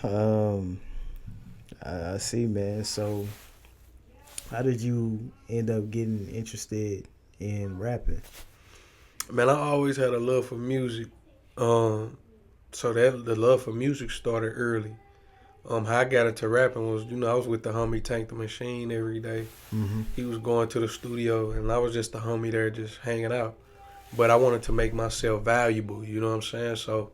Um, I see, man. So, how did you end up getting interested in rapping? Man, I always had a love for music. Um, so that the love for music started early. How I got into rapping was, I was with the homie Tank the Machine every day. Mm-hmm. He was going to the studio, and I was just the homie there, just hanging out. But I wanted to make myself valuable. You know what I'm saying? So,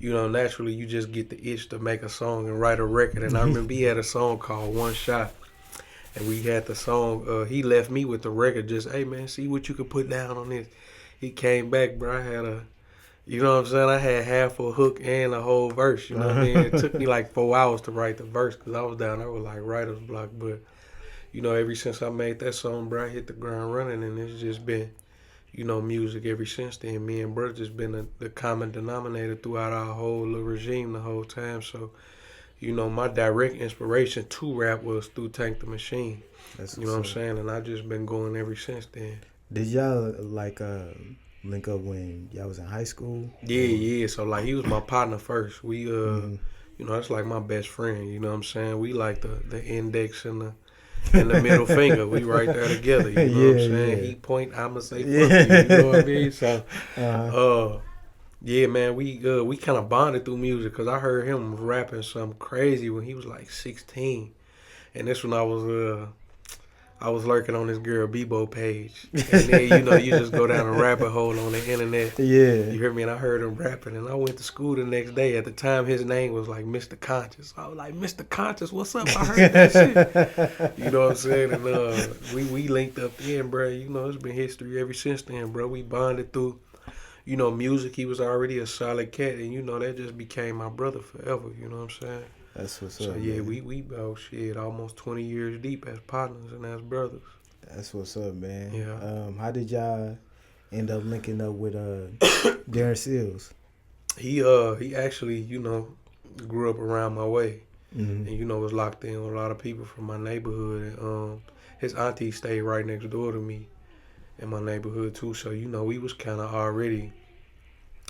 naturally, you just get the itch to make a song and write a record. And I remember he had a song called One Shot, and we had the song. He left me with the record, just, hey man, see what you could put down on this. He came back, bro. I had a You know what I'm saying? I had half a hook and a whole verse. You know what I mean? It took me like 4 hours to write the verse because I was down there with like writer's block. But ever since I made that song, bro, I hit the ground running, and it's just been, music ever since then. Me and bro just been the common denominator throughout our whole little regime the whole time. So, my direct inspiration to rap was through Tank the Machine. That's You know what's what I'm up. saying? And I just been going ever since then. Did y'all like link up when y'all was in high school? Yeah, Or yeah. So like he was my partner first. We mm-hmm. that's like my best friend. You know what I'm saying? We like the index and the middle finger. We right there together. You know what I'm Yeah, saying? yeah, He point, I'ma say fuck you. You know what I yeah. mean? So, uh-huh. uh, yeah, man, we kind of bonded through music because I heard him rapping something crazy when he was like 16, and this when I was lurking on this girl Bebo page, and then you just go down a rabbit hole on the internet. Yeah. You hear me? And I heard him rapping, and I went to school the next day. At the time, his name was like Mr. Conscious. I was like, Mr. Conscious, what's up? I heard that shit. You know what I'm saying? And we linked up then, bro. It's been history ever since then, bro. We bonded through, music. He was already a solid cat, and that just became my brother forever. You know what I'm saying? That's what's So up, yeah, man. we oh shit, almost 20 years deep as partners and as brothers. That's what's up, man. Yeah. How did y'all end up linking up with Darren Seals? He actually, grew up around my way. Mm-hmm. And was locked in with a lot of people from my neighborhood. And his auntie stayed right next door to me in my neighborhood too. So we was kind of already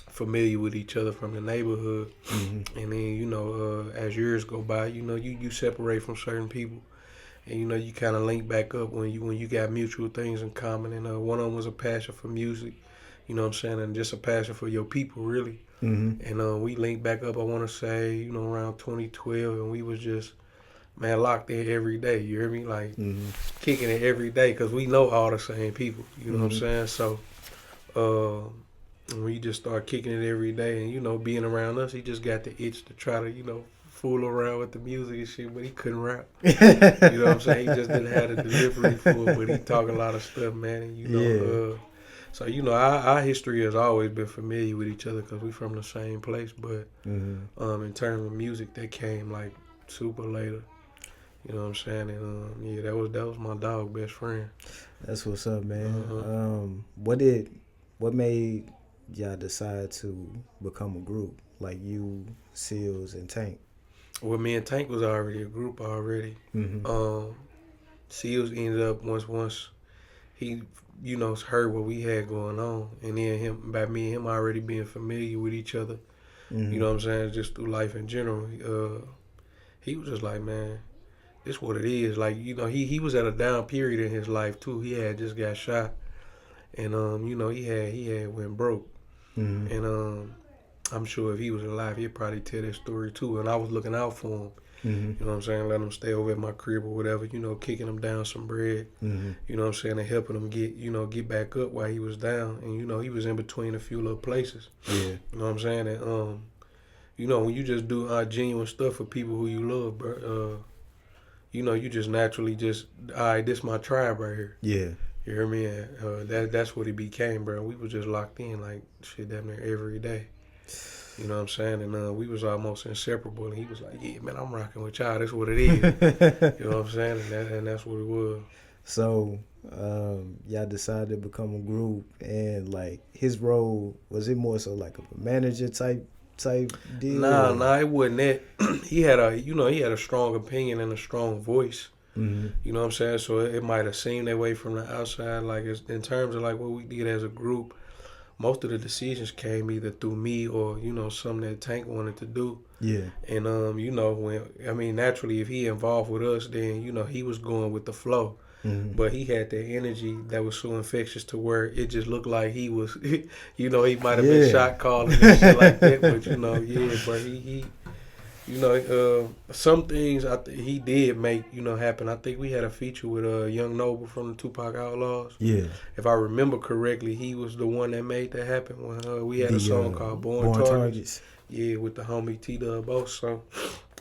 familiar with each other from the neighborhood. Mm-hmm. And then as years go by, you separate from certain people, and you kind of link back up when you got mutual things in common. And one of them was a passion for music. You know what I'm saying, and just a passion for your people, really. Mm-hmm. And we linked back up, I want to say, around 2012, and we was just, man, locked in every day. You hear me? Like, Mm-hmm. kicking it every day because we know all the same people. You know what I'm Mm-hmm. saying? So, uh, we just start kicking it every day, and being around us, he just got the itch to try to, fool around with the music and shit, but he couldn't rap. You know what I'm saying? He just didn't have the delivery for it, but he talk a lot of stuff, man. And Yeah. so our history has always been familiar with each other because we from the same place. But Mm-hmm. in terms of music, that came like super later. You know what I'm saying? And yeah, that was my dog best friend. That's what's up, man. Uh-huh. What made y'all decide to become a group like you, Seals, and Tank? Well, me and Tank was already a group already. Mm-hmm. Um, Seals ended up once he heard what we had going on, and then by me and him already being familiar with each other. You Mm-hmm. know what I'm saying? Just through life in general. He was just like, man, this what it is. Like, he was at a down period in his life too. He had just got shot, and he had went broke, Mm-hmm. and I'm sure if he was alive, he'd probably tell that story too. And I was looking out for him. Mm-hmm. You know what I'm saying? Letting him stay over at my crib or whatever. Kicking him down some bread. Mm-hmm. You know what I'm saying? And helping him get back up while he was down. And he was in between a few little places. Yeah. You know what I'm saying? And when you just do genuine stuff for people who you love, bro, you just naturally just, all right, this my tribe right here. Yeah. You hear me? And that's what it became, bro. We was just locked in like shit damn near every day. You know what I'm saying? And we was almost inseparable. And he was like, yeah, man, I'm rocking with y'all. That's what it is. You know what I'm saying? And that's what it was. So, y'all decided to become a group, and like his role was it more so like a manager type deal? Or? Nah, it wasn't that. he had a strong opinion and a strong voice. Mm-hmm. You know what I'm saying? So it might have seemed that way from the outside, like in terms of like what we did as a group. most of the decisions came either through me or something that Tank wanted to do. Yeah. And naturally, if he involved with us, then he was going with the flow. Mm-hmm. But he had that energy that was so infectious to where it just looked like he was, he might have been shot calling and shit like that. But but some things he did make happen. I think we had a feature with Young Noble from the Tupac Outlaws. Yeah. If I remember correctly, he was the one that made that happen. When we had a song called Born Targets. Yeah, with the homie T-Dub. So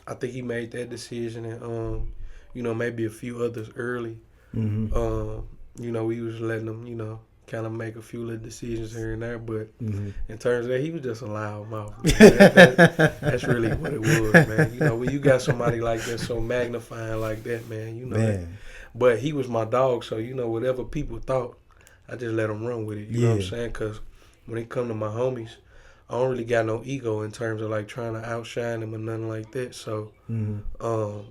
I think he made that decision, and maybe a few others early. Mm-hmm. We was letting them, kind of make a few little decisions here and there, but Mm-hmm. in terms of that, he was just a loud mouth. That's really what it was, man. When you got somebody like that so magnifying like that, man, Man. But he was my dog, so whatever people thought, I just let them run with it. You know what I'm saying? Because when it come to my homies, I don't really got no ego in terms of like trying to outshine him or nothing like that. So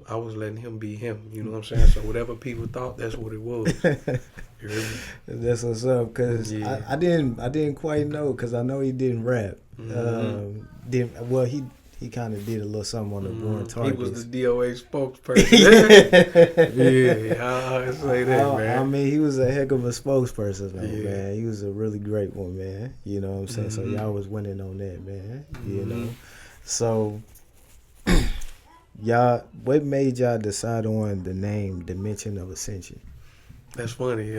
I was letting him be him. You know what I'm saying? So whatever people thought, that's what it was. You hear me? That's what's up. Cause I didn't quite know, cause I know he didn't rap. He kind of did a little something on the Born Targets. He was the DOA spokesperson. I say that, man. I mean, he was a heck of a spokesperson, man. He was a really great one, man. You know what I'm saying? So y'all was winning on that, man. You know? So, what made y'all decide on the name Dimension of Ascension? That's funny.